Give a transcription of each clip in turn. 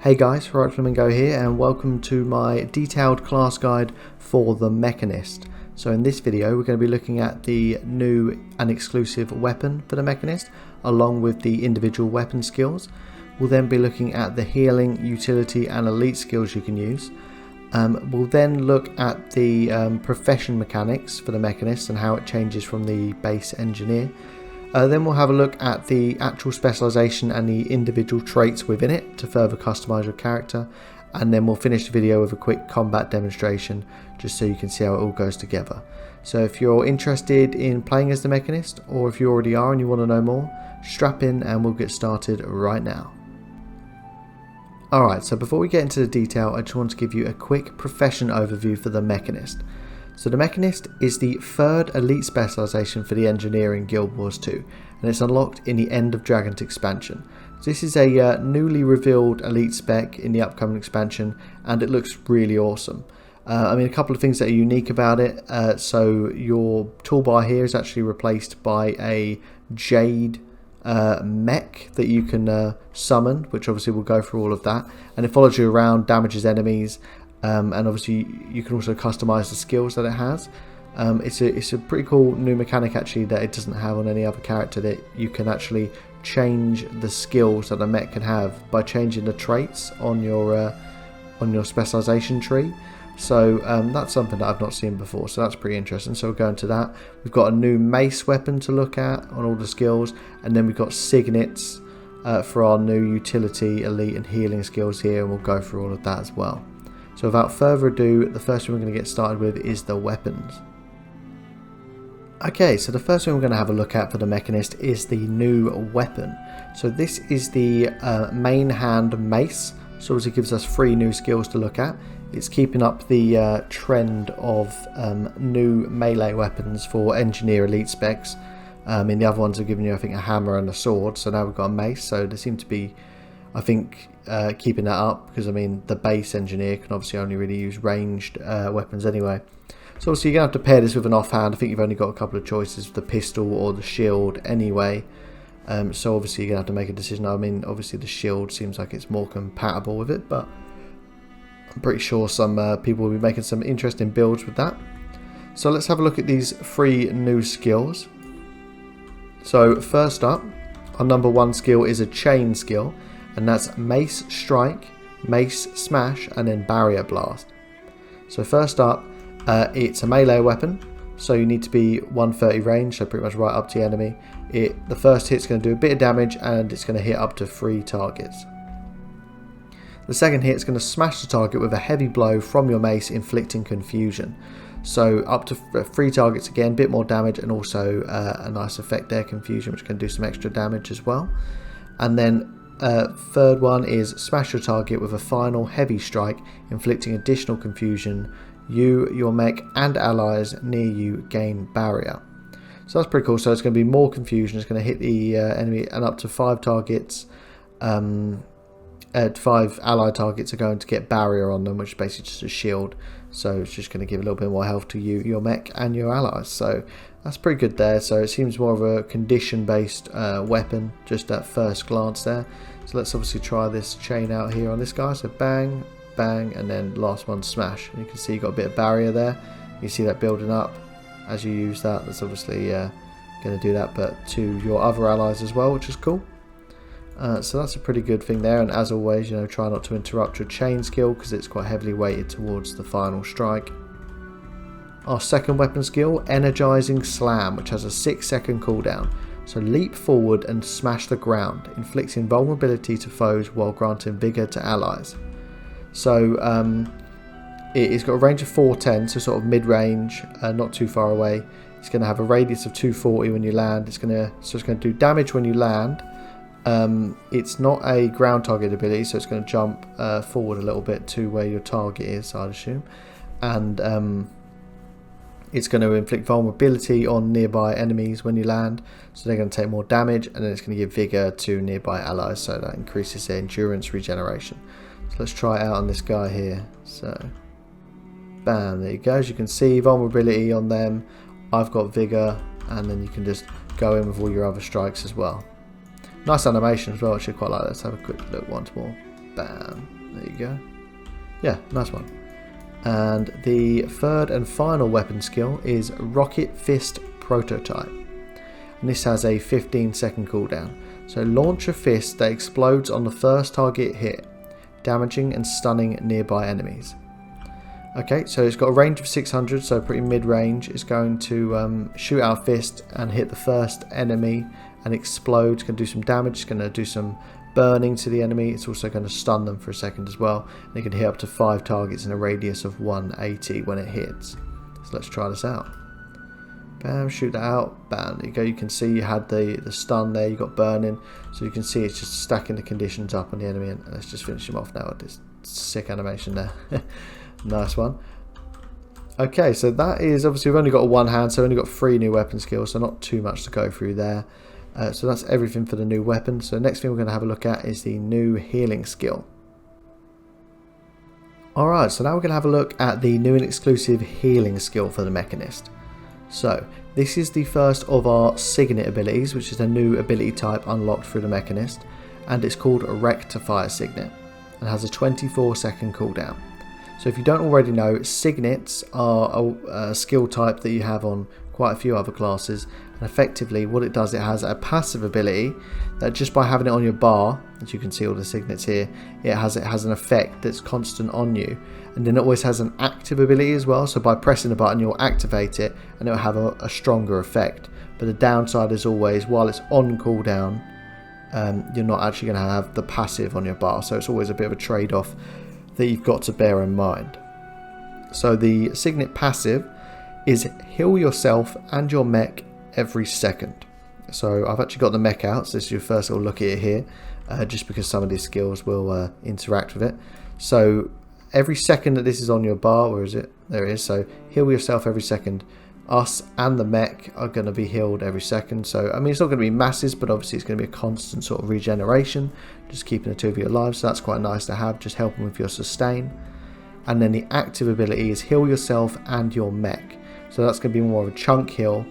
Hey guys, Right Flamingo here and welcome to my detailed class guide for the Mechanist. So in this video we're going to be looking at the new and exclusive weapon for the Mechanist along with the individual weapon skills. We'll then be looking at the healing, utility and elite skills you can use. We'll then look at the profession mechanics for the Mechanist and how it changes from the base engineer. Then we'll have a look at the actual specialization and the individual traits within it to further customize your character, and then we'll finish the video with a quick combat demonstration just so you can see how it all goes together. So if you're interested in playing as the Mechanist, or if you already are and you want to know more, strap in and we'll get started right now. Alright, so before we get into the detail, I just want to give you a quick profession overview for the Mechanist. So the Mechanist is the third elite specialization for the engineer in Guild Wars 2, and it's unlocked in the End of Dragons expansion. So this is a newly revealed elite spec in the upcoming expansion, and it looks really awesome. I mean, a couple of things that are unique about it. So your toolbar here is actually replaced by a Jade mech that you can summon, which obviously will go through all of that, and it follows you around, damages enemies. And obviously you can also customize the skills that it has. It's a pretty cool new mechanic actually that it doesn't have on any other character, that you can actually change the skills that a mech can have by changing the traits on your specialization tree. So that's something that I've not seen before, so that's pretty interesting. So we'll go into that. We've got a new mace weapon to look at on all the skills, and then we've got signets for our new utility, elite and healing skills here, and we'll go through all of that as well. So without further ado, the first thing we're going to get started with is the weapons. Okay, so the first thing we're going to have a look at for the Mechanist is the new weapon. So this is the main hand mace. So obviously it gives us 3 new skills to look at. It's keeping up the trend of new melee weapons for engineer elite specs. In the other ones have given you, I think, a hammer and a sword. So now we've got a mace. So they seem to be, I think, keeping that up, because I mean the base engineer can obviously only really use ranged weapons anyway. So obviously you're going to have to pair this with an offhand. I think you've only got a couple of choices, the pistol or the shield anyway. So obviously you're going to have to make a decision. I mean, obviously the shield seems like it's more compatible with it, but I'm pretty sure some people will be making some interesting builds with that. So let's have a look at these 3 new skills. So first up, our number 1 skill is a chain skill, and that's Mace Strike, Mace Smash and then Barrier Blast. So first up, it's a melee weapon, so you need to be 130 range, so pretty much right up to the enemy. The first hit's going to do a bit of damage and it's going to hit up to 3 targets. The second hit is going to smash the target with a heavy blow from your mace, inflicting confusion. So up to 3 targets again, a bit more damage, and also a nice effect there, confusion, which can do some extra damage as well. And then third one is smash your target with a final heavy strike, inflicting additional confusion. You, your mech and allies near you gain barrier. So that's pretty cool. So it's going to be more confusion. It's going to hit the enemy, and up to 5 targets, 5 allied targets are going to get barrier on them, which is basically just a shield. So it's just going to give a little bit more health to you, your mech and your allies. So that's pretty good there. So it seems more of a condition based weapon just at first glance there. So let's obviously try this chain out here on this guy. So bang, bang, and then last one smash. And you can see you got a bit of barrier there. You see that building up as you use that. That's obviously going to do that, but to your other allies as well, which is cool. So that's a pretty good thing there. And as always, try not to interrupt your chain skill, because it's quite heavily weighted towards the final strike. Our second weapon skill, Energizing Slam, which has a 6-second cooldown. So leap forward and smash the ground, inflicting vulnerability to foes while granting vigor to allies. So it's got a range of 410, so sort of mid-range, not too far away. It's going to have a radius of 240 when you land. It's going to do damage when you land. It's not a ground target ability, so it's going to jump forward a little bit to where your target is, I'd assume. And it's going to inflict vulnerability on nearby enemies when you land, so they're going to take more damage, and then it's going to give vigor to nearby allies, so that increases their endurance regeneration. So let's try it out on this guy here. So bam, there you go. As you can see, vulnerability on them. I've got vigor, and then you can just go in with all your other strikes as well. Nice animation as well, actually quite like that. Let's have a quick look once more. Bam. There you go. Yeah, nice one. And the third and final weapon skill is Rocket Fist Prototype. And this has a 15-second cooldown. So launch a fist that explodes on the first target hit, damaging and stunning nearby enemies. Okay, so it's got a range of 600, so pretty mid-range. It's going to shoot out a fist and hit the first enemy and explode. It's going to do some damage. It's going to do some burning to the enemy. It's also going to stun them for a second as well. And it can hit up to 5 targets in a radius of 180 when it hits. So let's try this out. Bam, shoot that out. Bam, there you go. You can see you had the stun there. You got burning. So you can see it's just stacking the conditions up on the enemy. And let's just finish him off now with this sick animation there. Nice one. Okay, so that is, obviously we've only got a one hand, so we've only got 3 new weapon skills, so not too much to go through there. So that's everything for the new weapon. So the next thing we're going to have a look at is the new healing skill. Alright, so now we're going to have a look at the new and exclusive healing skill for the Mechanist. So this is the first of our Signet abilities, which is a new ability type unlocked through the Mechanist, and it's called Rectifier Signet and has a 24-second cooldown. So if you don't already know, Signets are a skill type that you have on quite a few other classes, and effectively what it does, it has a passive ability that just by having it on your bar, as you can see all the Signets here, it has an effect that's constant on you, and then it always has an active ability as well, so by pressing a button you'll activate it and it'll have a stronger effect. But the downside is always, while it's on cooldown, you're not actually going to have the passive on your bar, so it's always a bit of a trade-off that you've got to bear in mind. So the Signet passive is heal yourself and your mech every second. So I've actually got the mech out, so this is your first little look at it here, just because some of these skills will interact with it. So every second that this is on your bar, where is it? There it is. So heal yourself every second. Us and the mech are going to be healed every second. So I mean, it's not going to be masses, but obviously it's going to be a constant sort of regeneration, just keeping the two of you alive. So that's quite nice to have, just helping with your sustain. And then the active ability is heal yourself and your mech. So that's going to be more of a chunk heal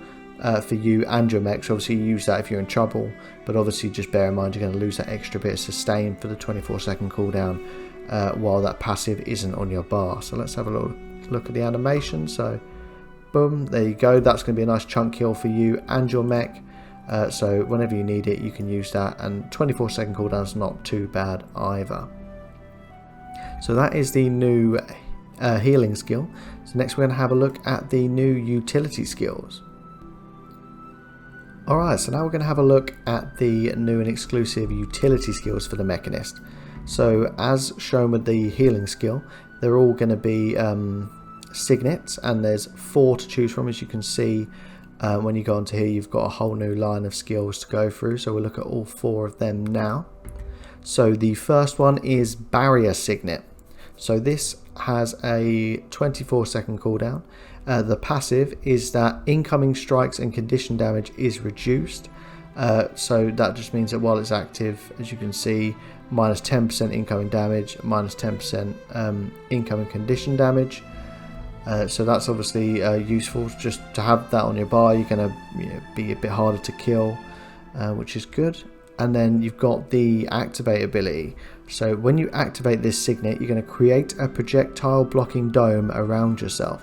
for you and your mech. So obviously you use that if you're in trouble, but obviously just bear in mind you're going to lose that extra bit of sustain for the 24-second cooldown while that passive isn't on your bar. So let's have a little look at the animation. So boom, there you go. That's going to be a nice chunk heal for you and your mech. So whenever you need it, you can use that. And 24-second cooldown is not too bad either. So that is the new healing skill. So next we're going to have a look at the new utility skills. Alright, so now we're going to have a look at the new and exclusive utility skills for the Mechanist. So as shown with the healing skill, they're all going to be Signets, and there's 4 to choose from. As you can see, when you go onto here, you've got a whole new line of skills to go through. So we'll look at all 4 of them now. So the first one is Barrier Signet. So this has a 24-second cooldown. The passive is that incoming strikes and condition damage is reduced. So that just means that while it's active, as you can see, minus 10% incoming damage, minus 10% incoming condition damage. So that's obviously useful just to have that on your bar. You're going to be a bit harder to kill, which is good. And then you've got the activate ability. So when you activate this Signet, you're going to create a projectile blocking dome around yourself.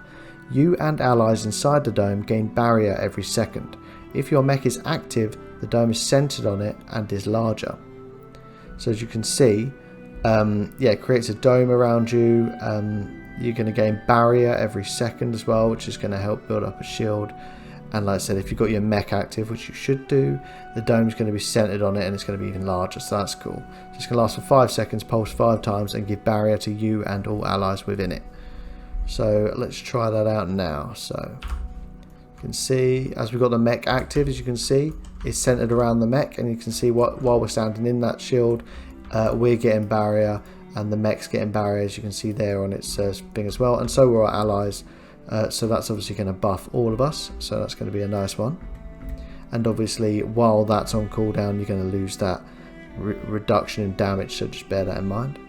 You and allies inside the dome gain barrier every second. If your mech is active, the dome is centered on it and is larger. So as you can see, it creates a dome around you. You're going to gain barrier every second as well, which is going to help build up a shield. And like I said, if you've got your mech active, which you should do, the dome's going to be centered on it and it's going to be even larger, so that's cool. So it's going to last for 5 seconds, pulse 5 times, and give barrier to you and all allies within it. So let's try that out now. So you can see, as we've got the mech active, as you can see, it's centered around the mech, and you can see while we're standing in that shield, we're getting barrier, and the mech's getting barrier, as you can see there on its thing as well, and so are our allies. So that's obviously going to buff all of us, so that's going to be a nice one. And obviously while that's on cooldown, you're going to lose that reduction in damage, so just bear that in mind.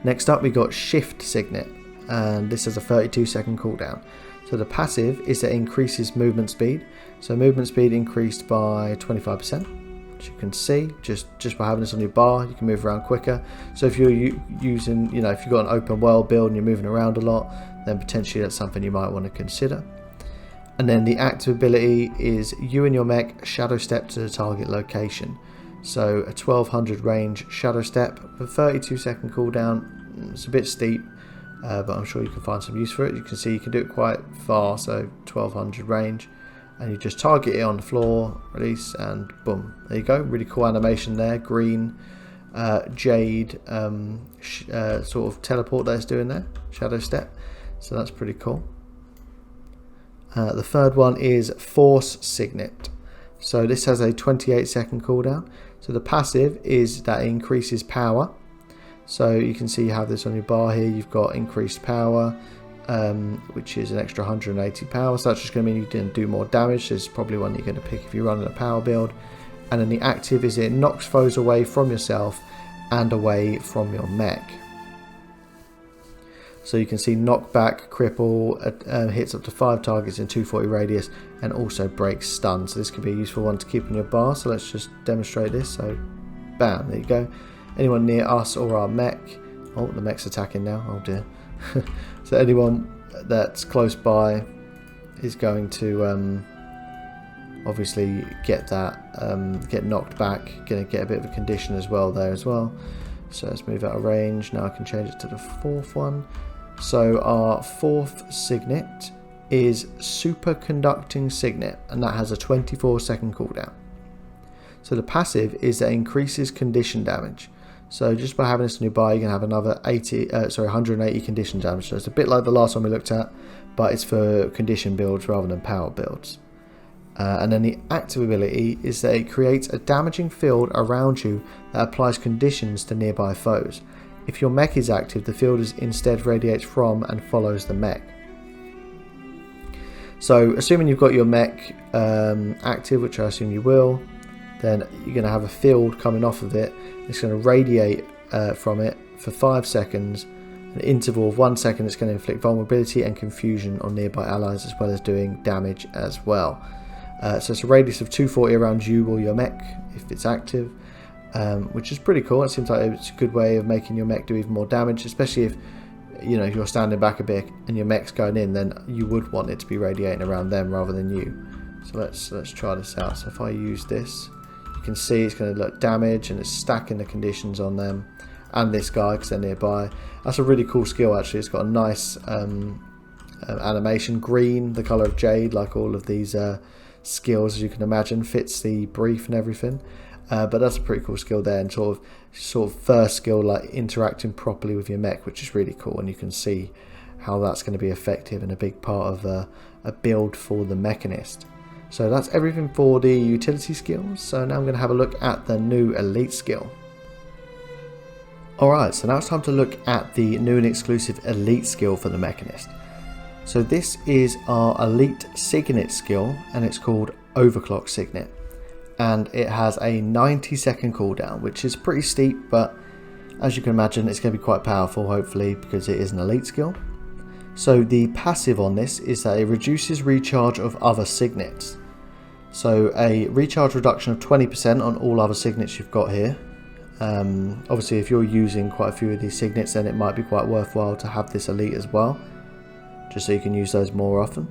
Next up we got Shift Signet, and this has a 32-second cooldown. So the passive is that it increases movement speed, so movement speed increased by 25%, As you can see, just by having this on your bar, you can move around quicker. So if you're using, if you've got an open world build and you're moving around a lot, then potentially that's something you might want to consider. And then the active ability is you and your mech shadow step to the target location. So a 1200 range shadow step with 32-second cooldown. It's a bit steep, but I'm sure you can find some use for it. You can see you can do it quite far, so 1200 range. And you just target it on the floor, release, and boom. There you go. Really cool animation there. Green, jade, sort of teleport that it's doing there. Shadow step. So that's pretty cool. The third one is Force Signet. So this has a 28-second cooldown. So the passive is that it increases power. So you can see you have this on your bar here. You've got increased power, which is an extra 180 power. So that's just going to mean you can do more damage. So it's probably one you're going to pick if you're running a power build. And then the active is it knocks foes away from yourself and away from your mech. So you can see knockback, cripple, hits up to 5 targets in 240 radius, and also breaks stun. So this could be a useful one to keep in your bar. So let's just demonstrate this. So bam, there you go. Anyone near us or our mech. Oh, the mech's attacking now. Oh dear. So anyone that's close by is going to obviously get that, get knocked back. Going to get a bit of a condition as well there as well. So let's move out of range. Now I can change it to the fourth one. So our fourth signet is Superconducting Signet, and that has a 24-second cooldown. So the passive is that it increases condition damage. So just by having this in your bar, you can have another 180 condition damage. So it's a bit like the last one we looked at, but it's for condition builds rather than power builds. And then the active ability is that it creates a damaging field around you that applies conditions to nearby foes. If your mech is active, the field instead radiates from and follows the mech. So assuming you've got your mech active, which I assume you will, then you're going to have a field coming off of it. It's going to radiate from it for 5 seconds. An interval of 1 second, it's going to inflict vulnerability and confusion on nearby allies, as well as doing damage as well. So it's a radius of 240 around you or your mech if it's active, which is pretty cool. It seems like it's a good way of making your mech do even more damage, especially if you're standing back a bit and your mech's going in, then you would want it to be radiating around them rather than you. So let's try this out. So if I use this, you can see it's going to look damage and it's stacking the conditions on them and this guy because they're nearby. That's a really cool skill actually. It's got a nice animation. Green, the colour of jade, like all of these skills as you can imagine, fits the brief and everything. But that's a pretty cool skill there, and sort of first skill like interacting properly with your mech, which is really cool, and you can see how that's going to be effective and a big part of a build for the Mechanist. So that's everything for the utility skills. So now I'm going to have a look at the new elite skill. Alright, so now it's time to look at the new and exclusive elite skill for the Mechanist. So this is our elite signet skill, and it's called Overclock Signet. And it has a 90-second cooldown, which is pretty steep, but as you can imagine, it's going to be quite powerful, hopefully, because it is an elite skill. So the passive on this is that it reduces recharge of other signets. So a recharge reduction of 20% on all other signets you've got here. Obviously, if you're using quite a few of these signets, then it might be quite worthwhile to have this elite as well, just so you can use those more often.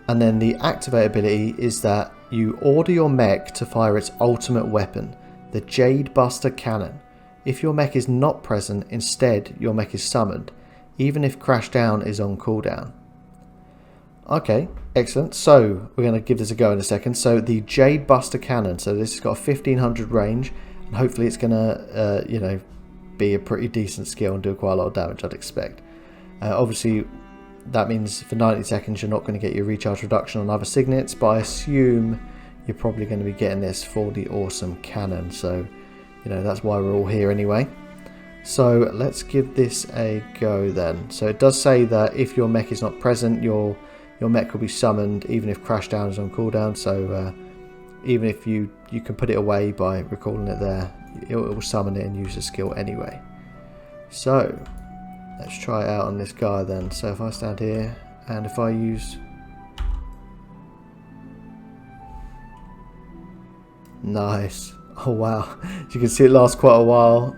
And then the activate ability is that you order your mech to fire its ultimate weapon, the Jade Buster Cannon. If your mech is not present, instead your mech is summoned, even if crash down is on cooldown. Okay, excellent. So we're going to give this a go in a second. So the Jade Buster Cannon. So this has got a 1500 range, and hopefully it's going to, be a pretty decent skill and do quite a lot of damage, I'd expect. Obviously, that means for 90 seconds you're not going to get your recharge reduction on other signets, but I assume you're probably going to be getting this for the awesome cannon. So, that's why we're all here anyway. So let's give this a go then. So it does say that if your mech is not present, your mech will be summoned even if crash down is on cooldown. So even if you can put it away by recalling it there, it will summon it and use the skill anyway. So let's try it out on this guy then. So if I stand here and if I use... Nice. Oh wow. As you can see, it lasts quite a while.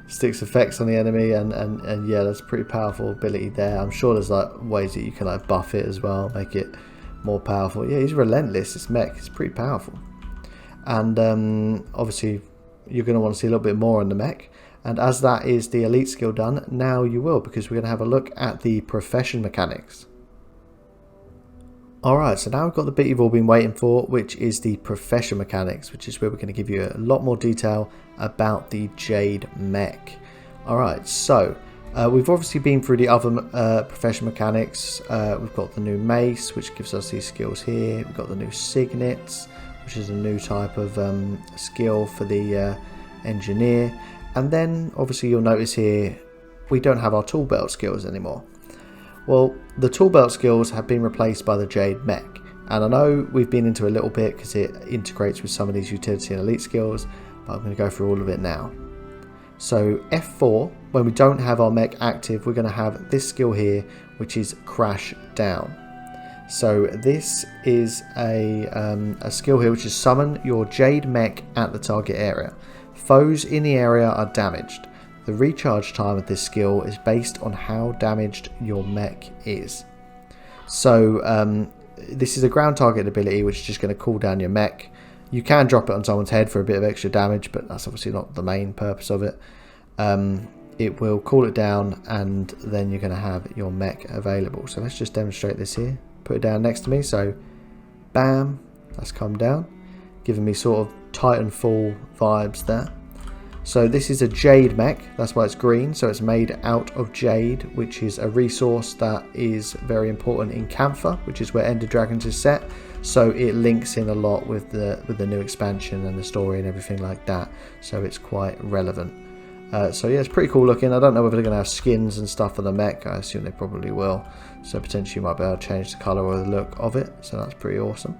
Sticks effects on the enemy, and yeah, that's a pretty powerful ability there. I'm sure there's like ways that you can like buff it as well, make it more powerful. Yeah, he's relentless. This mech is pretty powerful. And obviously you're going to want to see a little bit more on the mech. And as that is the elite skill done, now you will, because we're going to have a look at the profession mechanics. Alright, so now we've got the bit you've all been waiting for, which is the profession mechanics, which is where we're going to give you a lot more detail about the Jade mech. Alright, so we've obviously been through the other profession mechanics. We've got the new mace, which gives us these skills here. We've got the new signets, which is a new type of skill for the engineer. And then obviously you'll notice here we don't have our tool belt skills anymore. Well, the tool belt skills have been replaced by the Jade mech, and I know we've been into a little bit because it integrates with some of these utility and elite skills, but I'm going to go through all of it now. So F4, when we don't have our mech active, we're going to have this skill here, which is crash down. So this is a skill here which is summon your Jade mech at the target area. Foes in the area are damaged. The recharge time of this skill is based on how damaged your mech is. So this is a ground target ability which is just going to cool down your mech. You can drop it on someone's head for a bit of extra damage, but that's obviously not the main purpose of it. It will cool it down, and then you're going to have your mech available. So let's just demonstrate this here. Put it down next to me. So bam, that's come down, giving me sort of Titanfall vibes there. So this is a Jade mech, that's why it's green. So it's made out of Jade, which is a resource that is very important in Camphor, which is where Ender Dragons is set. So it links in a lot with the new expansion and the story and everything like that. So it's quite relevant. So yeah, it's pretty cool looking. I don't know whether they're going to have skins and stuff for the mech. I assume they probably will. So potentially you might be able to change the colour or the look of it. So that's pretty awesome.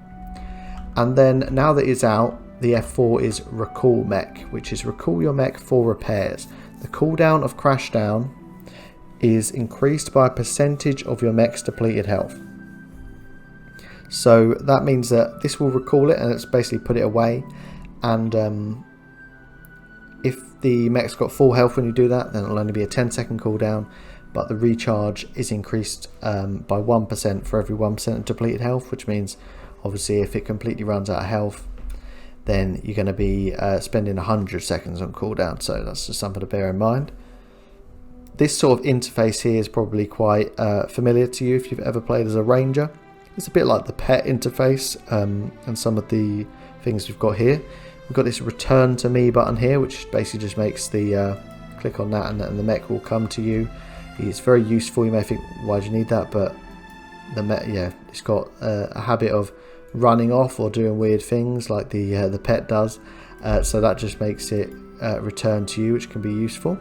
And then now that it's out, the F4 is Recall Mech, which is recall your mech for repairs. The cooldown of Crash Down is increased by a percentage of your mech's depleted health. So that means that this will recall it, and it's basically put it away. And if the mech's got full health when you do that, then it'll only be a 10-second cooldown. But the recharge is increased by 1% for every 1% of depleted health, which means obviously if it completely runs out of health, then you're going to be spending 100 seconds on cooldown. So that's just something to bear in mind. This sort of interface here is probably quite familiar to you if you've ever played as a ranger. It's a bit like the pet interface and some of the things we've got here. We've got this return to me button here, which basically just makes the click on that and the mech will come to you. It's very useful. You may think, why do you need that? But the mech, yeah, it's got a habit of running off or doing weird things like the pet does, so that just makes it return to you, which can be useful.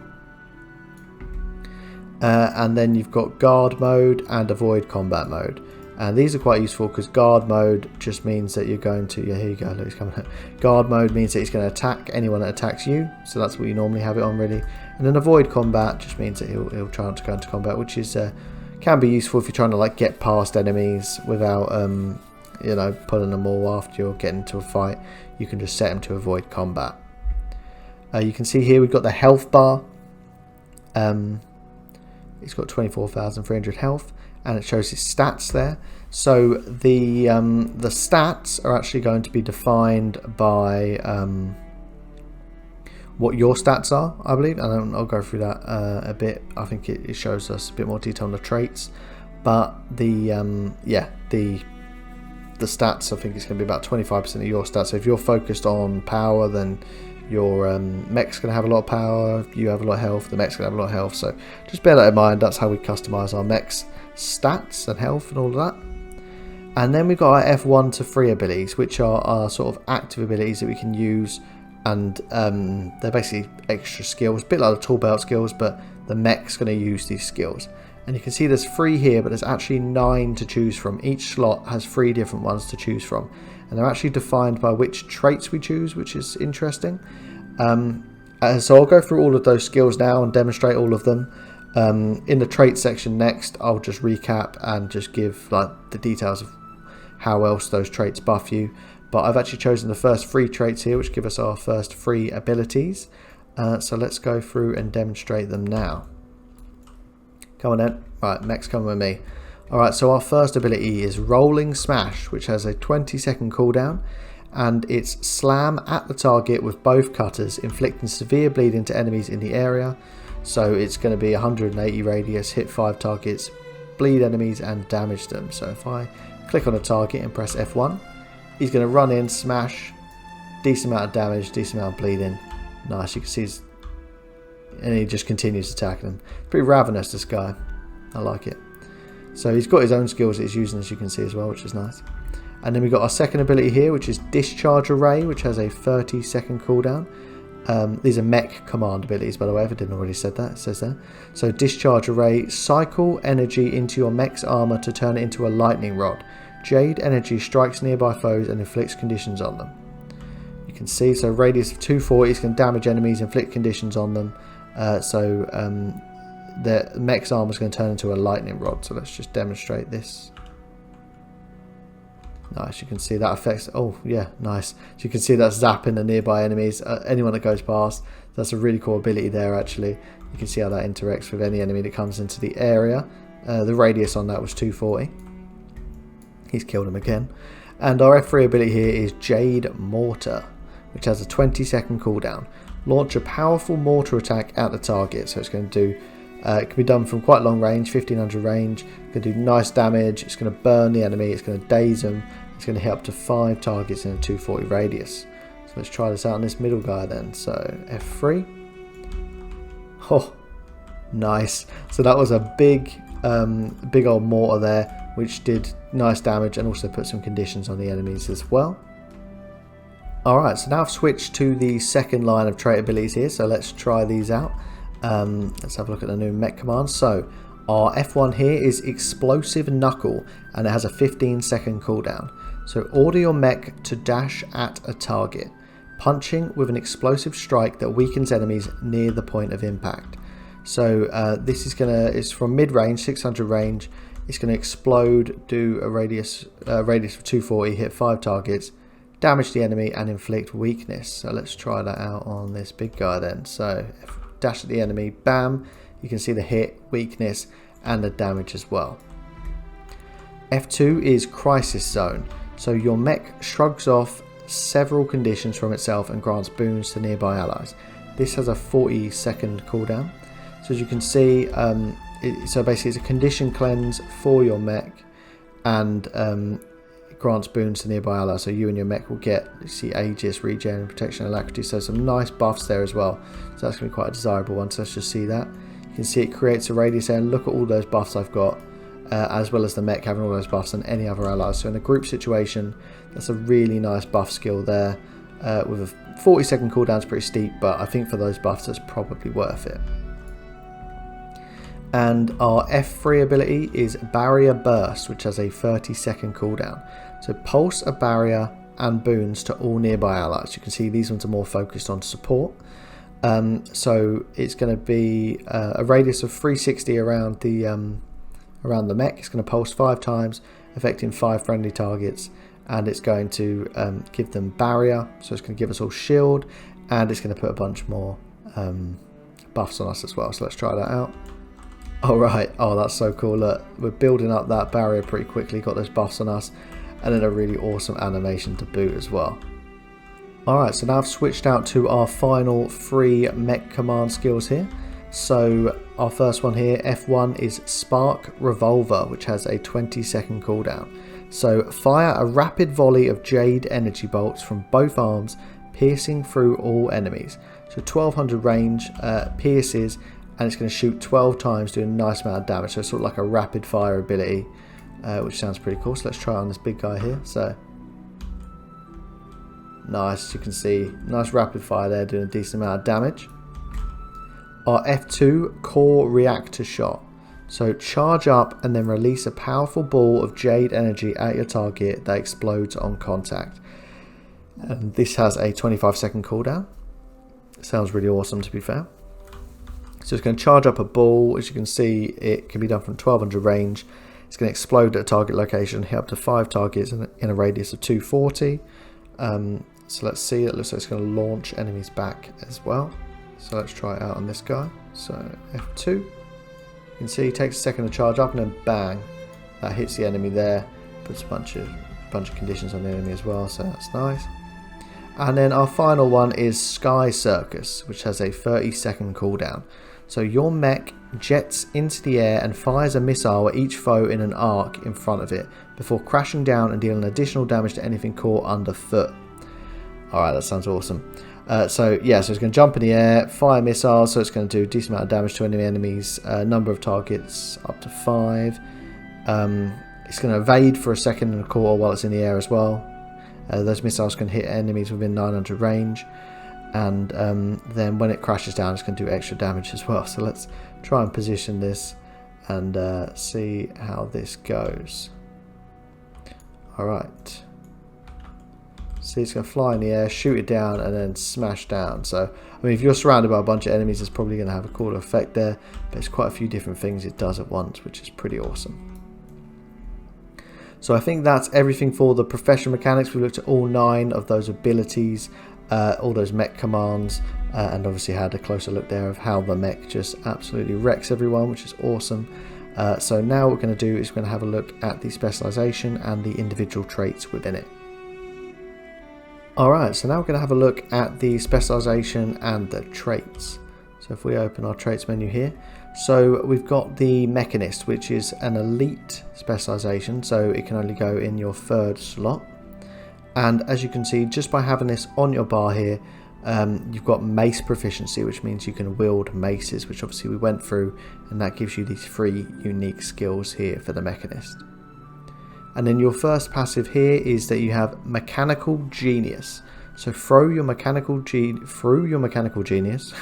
And then you've got guard mode and avoid combat mode, and these are quite useful because guard mode just means that you're going to, yeah, here you go, look, it's coming out. Guard mode means that it's going to attack anyone that attacks you, so that's what you normally have it on really. And then avoid combat just means that he'll try not to go into combat, which is can be useful if you're trying to like get past enemies without you know, pulling them all after you're getting into a fight. You can just set them to avoid combat. You can see here we've got the health bar. It's got 24,300 health, and it shows his stats there. So the stats are actually going to be defined by what your stats are, I believe, and I'll go through that a bit. I think it shows us a bit more detail on the traits, but the stats, I think it's going to be about 25% of your stats. So if you're focused on power, then your mech's going to have a lot of power, you have a lot of health, the mech's going to have a lot of health. So just bear that in mind. That's how we customize our mech's stats and health and all of that. And then we've got our F1 to 3 abilities, which are our sort of active abilities that we can use, and they're basically extra skills, a bit like the tool belt skills, but the mech's going to use these skills. And you can see there's 3 here, but there's actually 9 to choose from. Each slot has 3 different ones to choose from, and they're actually defined by which traits we choose, which is interesting. So I'll go through all of those skills now and demonstrate all of them. In the traits section next, I'll just recap and just give like the details of how else those traits buff you. but I've actually chosen the first 3 traits here, which give us our first 3 abilities. So let's go through and demonstrate them now. Come on then. Right, mech's coming with me. Alright, so our first ability is Rolling Smash, which has a 20-second cooldown, and it's slam at the target with both cutters, inflicting severe bleeding to enemies in the area. So it's going to be 180 radius, hit 5 targets, bleed enemies and damage them. So if I click on a target and press F1, he's going to run in, smash, decent amount of damage, decent amount of bleeding. Nice, you can see and he just continues attacking them. Pretty ravenous, this guy. I like it. So he's got his own skills that he's using, as you can see as well, which is nice. And then we've got our second ability here, which is Discharge Array, which has a 30-second cooldown. These are mech command abilities, by the way, if I didn't already said that, it says there. So Discharge Array, cycle energy into your mech's armor to turn it into a lightning rod. Jade energy strikes nearby foes and inflicts conditions on them. You can see, so radius of 240 can damage enemies, inflict conditions on them. The mech's armor is going to turn into a lightning rod. So let's just demonstrate this. Nice, you can see that affects, oh yeah, nice. So you can see that's zapping the nearby enemies, anyone that goes past. That's a really cool ability there actually. You can see how that interacts with any enemy that comes into the area. The radius on that was 240. He's killed him again. And our F3 ability here is Jade Mortar, which has a 20-second cooldown. Launch a powerful mortar attack at the target. So it's going to do, it can be done from quite long range, 1500 range. It's going to do nice damage. It's going to burn the enemy. It's going to daze them. It's going to hit up to 5 targets in a 240 radius. So let's try this out on this middle guy then. So F3. Oh, nice. So that was a big old mortar there, which did nice damage and also put some conditions on the enemies as well. Alright, so now I've switched to the second line of trait abilities here, so let's try these out. Let's have a look at the new mech command. So our F1 here is Explosive Knuckle, and it has a 15-second cooldown. So order your mech to dash at a target, punching with an explosive strike that weakens enemies near the point of impact. So this is it's from mid-range, 600 range. It's going to explode, do a radius of 240, hit 5 targets, damage the enemy and inflict weakness. So let's try that out on this big guy then. So dash at the enemy, bam, you can see the hit, weakness and the damage as well. F2 is Crisis Zone. So your mech shrugs off several conditions from itself and grants boons to nearby allies. This has a 40-second cooldown. So as you can see, so basically it's a condition cleanse for your mech, and grants boons to nearby allies. So you and your mech will get, you see, Aegis, Regen, Protection, Alacrity. So some nice buffs there as well. So that's going to be quite a desirable one. So let's just see that. You can see it creates a radius there, and look at all those buffs I've got, as well as the mech having all those buffs and any other allies. So in a group situation, that's a really nice buff skill there. With a 40-second cooldown is pretty steep, but I think for those buffs it's probably worth it. And our F3 ability is Barrier Burst, which has a 30-second cooldown. So pulse a barrier and boons to all nearby allies. You can see these ones are more focused on support. So it's going to be a radius of 360 around the mech. It's going to pulse 5 times, affecting 5 friendly targets, and it's going to give them barrier. So it's going to give us all shield, and it's going to put a bunch more buffs on us as well. So let's try that out. Alright, oh that's so cool. Look, we're building up that barrier pretty quickly, got those buffs on us, and then a really awesome animation to boot as well. Alright, so now I've switched out to our final 3 mech command skills here. So our first one here, F1, is Spark Revolver, which has a 20-second cooldown. So fire a rapid volley of Jade energy bolts from both arms, piercing through all enemies. So 1200 range, pierces, and it's going to shoot 12 times, doing a nice amount of damage. So it's sort of like a rapid fire ability, which sounds pretty cool. So let's try on this big guy here. So nice, you can see nice rapid fire there, doing a decent amount of damage. Our F2, Core Reactor Shot. So charge up and then release a powerful ball of Jade energy at your target that explodes on contact. And this has a 25-second cooldown. Sounds really awesome, to be fair. So it's going to charge up a ball. As you can see, it can be done from 1200 range. It's going to explode at a target location, hit up to 5 targets in a radius of 240. So let's see, it looks like it's going to launch enemies back as well. So let's try it out on this guy. So F2. You can see it takes a second to charge up and then bang. That hits the enemy there. Puts a bunch of conditions on the enemy as well, so that's nice. And then our final one is Sky Circus, which has a 30-second cooldown. So your mech jets into the air and fires a missile at each foe in an arc in front of it before crashing down and dealing additional damage to anything caught underfoot. Alright, that sounds awesome. So it's going to jump in the air, fire missiles, so it's going to do a decent amount of damage to any enemies. Number of targets up to 5. It's going to evade for a second and a quarter while it's in the air as well. Those missiles can hit enemies within 900 range. And then when it crashes down, it's going to do extra damage as well. So let's try and position this and see how this goes. Alright. See, it's going to fly in the air, shoot it down, and then smash down. So, I mean, if you're surrounded by a bunch of enemies, it's probably going to have a cooler effect there. But it's quite a few different things it does at once, which is pretty awesome. So I think that's everything for the professional mechanics. We looked at all 9 of those abilities, all those mech commands, and obviously had a closer look there of how the mech just absolutely wrecks everyone, which is awesome. So now what we're going to do is we're going to have a look at the specialization and the individual traits within it. Alright, so now we're going to have a look at the specialization and the traits. So if we open our traits menu here, so we've got the Mechanist, which is an elite specialization, so it can only go in your 3rd slot. And as you can see, just by having this on your bar here, you've got mace proficiency, which means you can wield maces, which obviously we went through, and that gives you these 3 unique skills here for the Mechanist. And then your first passive here is that you have Mechanical Genius. So through your mechanical genius,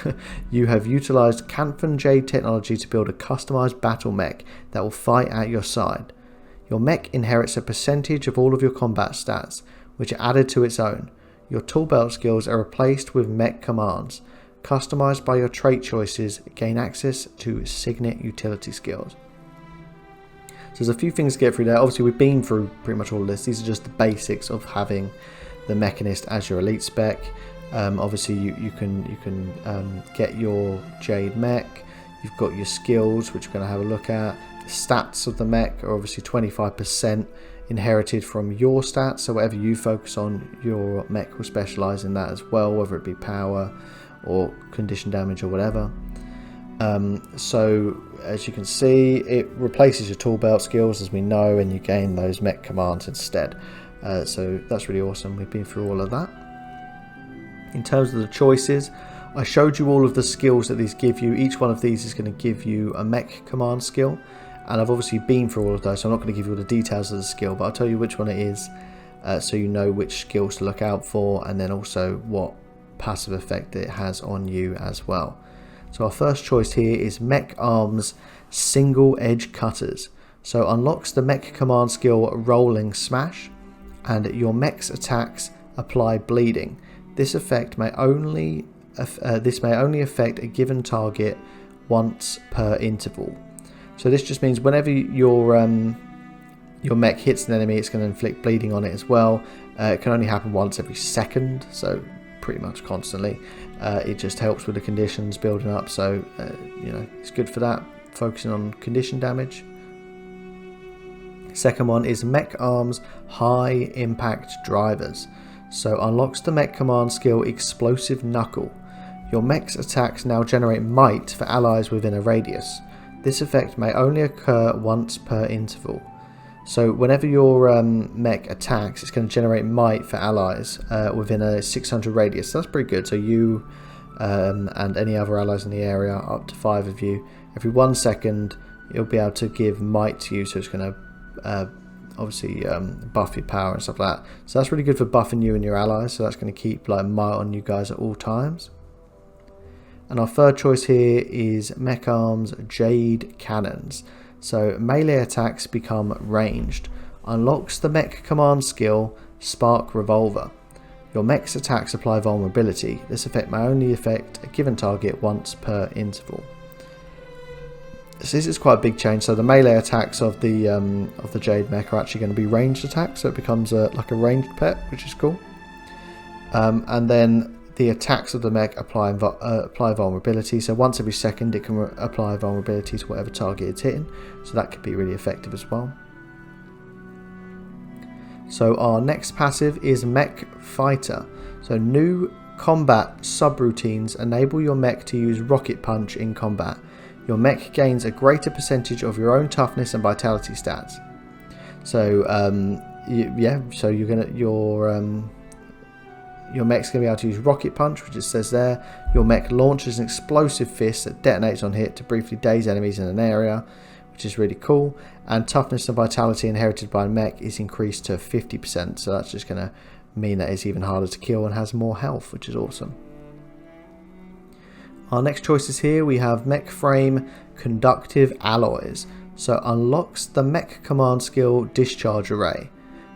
you have utilized Canthan Jade technology to build a customized battle mech that will fight at your side. Your mech inherits a percentage of all of your combat stats, which are added to its own. Your tool belt skills are replaced with mech commands. Customized by your trait choices, gain access to Signet utility skills. So there's a few things to get through there. Obviously, we've been through pretty much all of this. These are just the basics of having the Mechanist as your elite spec. Obviously, you can get your Jade mech. You've got your skills, which we're going to have a look at. The stats of the mech are obviously 25% inherited from your stats. So whatever you focus on, your mech will specialize in that as well, whether it be power or condition damage or whatever. So as you can see, it replaces your tool belt skills, as we know, and you gain those mech commands instead. So that's really awesome. We've been through all of that. In terms of the choices, I showed you all of the skills that these give you. Each one of these is going to give you a mech command skill, and I've obviously been through all of those, so I'm not going to give you all the details of the skill, but I'll tell you which one it is, so you know which skills to look out for, and then also what passive effect it has on you as well. So our first choice here is Mech Arms Single Edge Cutters. So unlocks the mech command skill Rolling Smash, and your mech's attacks apply bleeding. This effect may only affect a given target once per interval. So this just means whenever your mech hits an enemy, it's going to inflict bleeding on it as well. It can only happen once every second, so pretty much constantly. It just helps with the conditions building up, so it's good for that, focusing on condition damage. Second one is Mech Arms High Impact Drivers. So unlocks the mech command skill Explosive Knuckle. Your mech's attacks now generate might for allies within a radius. This effect may only occur once per interval. So whenever your mech attacks, it's going to generate might for allies within a 600 radius. So that's pretty good. So you and any other allies in the area, up to 5 of you, every 1 second you'll be able to give might to you. So it's going to obviously buff your power and stuff like that. So that's really good for buffing you and your allies. So that's going to keep like might on you guys at all times. And our third choice here is Mech Arms Jade Cannons. So melee attacks become ranged. Unlocks the mech command skill Spark Revolver. Your mech's attacks apply vulnerability. This effect may only affect a given target once per interval. So this is quite a big change. So the melee attacks of the Jade mech are actually going to be ranged attacks. So it becomes like a ranged pet, which is cool. And then the attacks of the mech apply vulnerability. So once every second it can apply vulnerability to whatever target it's hitting. So that could be really effective as well. So our next passive is Mech Fighter. So new combat subroutines enable your mech to use Rocket Punch in combat. Your mech gains a greater percentage of your own toughness and vitality stats. So so your mech's going to be able to use Rocket Punch, which it says there. Your mech launches an explosive fist that detonates on hit to briefly daze enemies in an area, which is really cool. And toughness and vitality inherited by a mech is increased to 50%, so that's just going to mean that it's even harder to kill and has more health, which is awesome. Our next choices here, we have Mech Frame Conductive Alloys. So unlocks the mech command skill Discharge Array.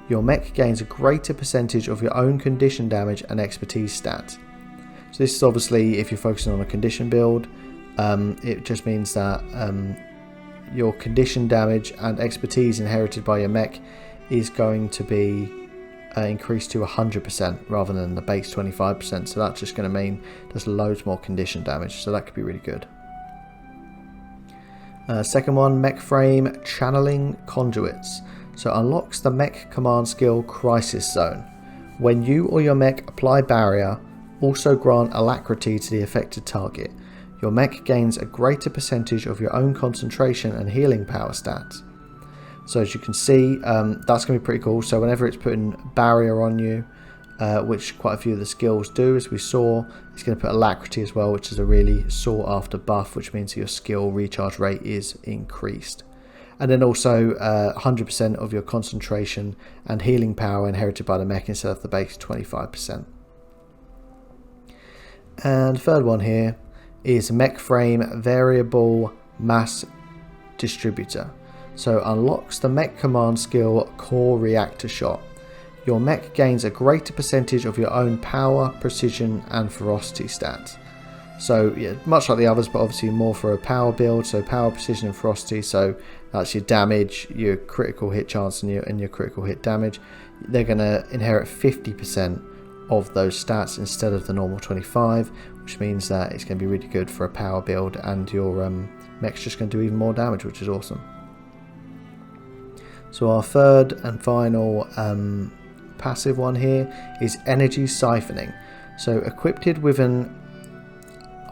Your mech gains a greater percentage of your own condition damage and expertise stats. So this is obviously if you're focusing on a condition build. It just means that your condition damage and expertise inherited by your mech is going to be increased to 100% rather than the base 25%. So that's just going to mean there's loads more condition damage. So that could be really good. Second one, Mech Frame Channeling Conduits. So unlocks the mech command skill Crisis Zone. When you or your mech apply barrier, also grant alacrity to the affected target. Your mech gains a greater percentage of your own concentration and healing power stats. So as you can see, that's going to be pretty cool. So whenever it's putting barrier on you, which quite a few of the skills do, as we saw, it's going to put alacrity as well, which is a really sought after buff, which means your skill recharge rate is increased. And then also 100% of your concentration and healing power inherited by the mech instead of the base 25%. And third one here is Mech Frame Variable Mass Distributor. So unlocks the mech command skill Core Reactor Shot. Your mech gains a greater percentage of your own power, precision and ferocity stats. So yeah, much like the others, but obviously more for a power build. So power, precision and ferocity. So that's your damage, your critical hit chance and your critical hit damage. They're going to inherit 50% of those stats instead of the normal 25, which means that it's going to be really good for a power build, and your mech's just going to do even more damage, which is awesome. So our third and final passive one here is Energy Siphoning. So equipped with an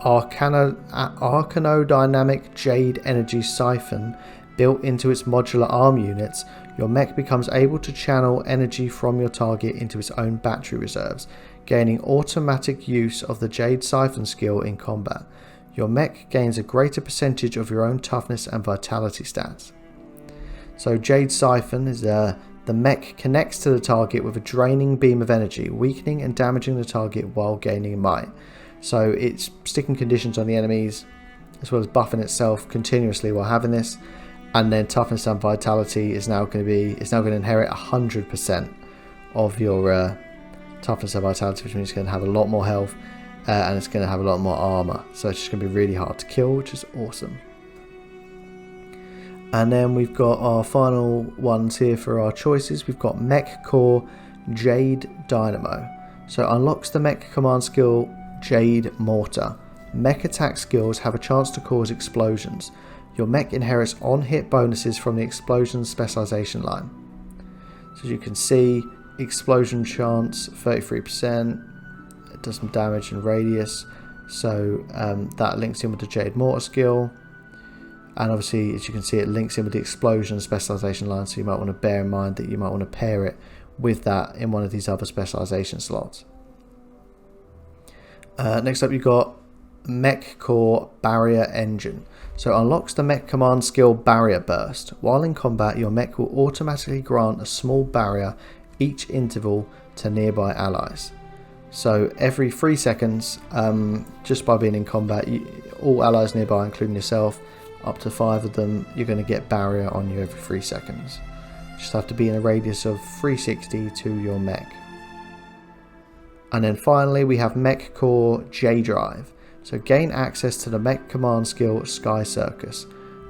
Arcanodynamic Jade Energy Siphon built into its modular arm units, your mech becomes able to channel energy from your target into its own battery reserves, gaining automatic use of the Jade Siphon skill in combat. Your mech gains a greater percentage of your own toughness and vitality stats. So Jade Siphon is the mech connects to the target with a draining beam of energy, weakening and damaging the target while gaining might. So it's sticking conditions on the enemies as well as buffing itself continuously while having this. And then toughness and vitality is now going to inherit 100% of your toughness and vitality, which means it's going to have a lot more health and it's going to have a lot more armor. So it's just going to be really hard to kill, which is awesome. And then we've got our final ones here for our choices. We've got Mech Core Jade Dynamo. So unlocks the mech command skill Jade Mortar. Mech attack skills have a chance to cause explosions. Your mech inherits on-hit bonuses from the explosion specialization line. So as you can see, explosion chance 33%. It does some damage and radius. So that links in with the Jade Mortar skill. And obviously, as you can see, it links in with the explosion specialization line, so you might want to bear in mind that you might want to pair it with that in one of these other specialization slots. Next up, you've got Mech Core Barrier Engine. So unlocks the mech command skill Barrier Burst. While in combat, your mech will automatically grant a small barrier each interval to nearby allies. So every 3 seconds, just by being in combat, all allies nearby, including yourself, up to 5 of them, you're going to get barrier on you every 3 seconds. Just have to be in a radius of 360 to your mech. And then finally we have Mech Core J Drive. So gain access to the mech command skill Sky Circus.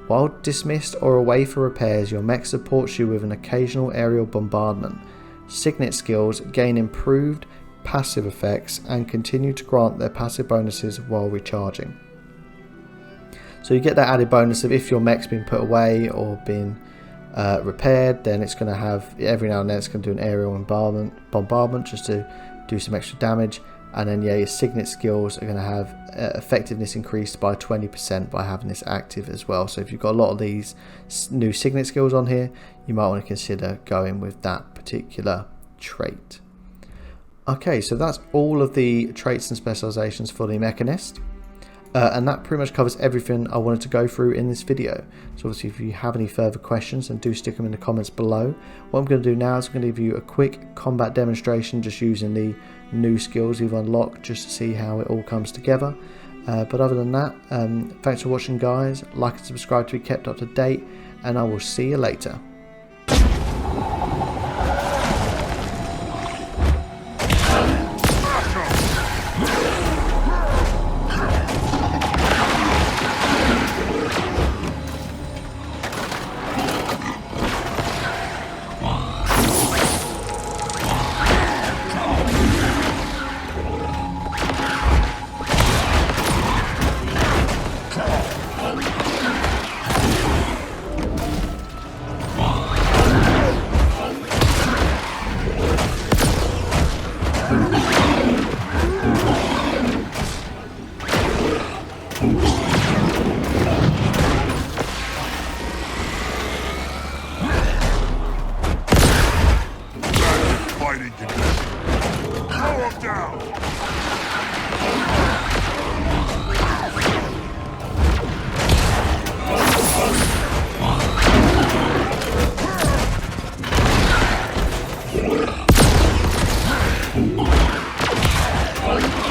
While dismissed or away for repairs, your mech supports you with an occasional aerial bombardment. Signet skills gain improved passive effects and continue to grant their passive bonuses while recharging. So you get that added bonus of if your mech's been put away or been repaired, then it's going to have, every now and then it's going to do an aerial bombardment just to do some extra damage. And then yeah, your signet skills are going to have effectiveness increased by 20% by having this active as well. So if you've got a lot of these new signet skills on here, you might want to consider going with that particular trait. Okay, so that's all of the traits and specializations for the Mechanist. And that pretty much covers everything I wanted to go through in this video. So obviously if you have any further questions, then do stick them in the comments below. What I'm going to do now is I'm going to give you a quick combat demonstration just using the new skills we've unlocked just to see how it all comes together. But other than that, thanks for watching guys. Like and subscribe to be kept up to date, and I will see you later. Fighting condition. Blow him down! What?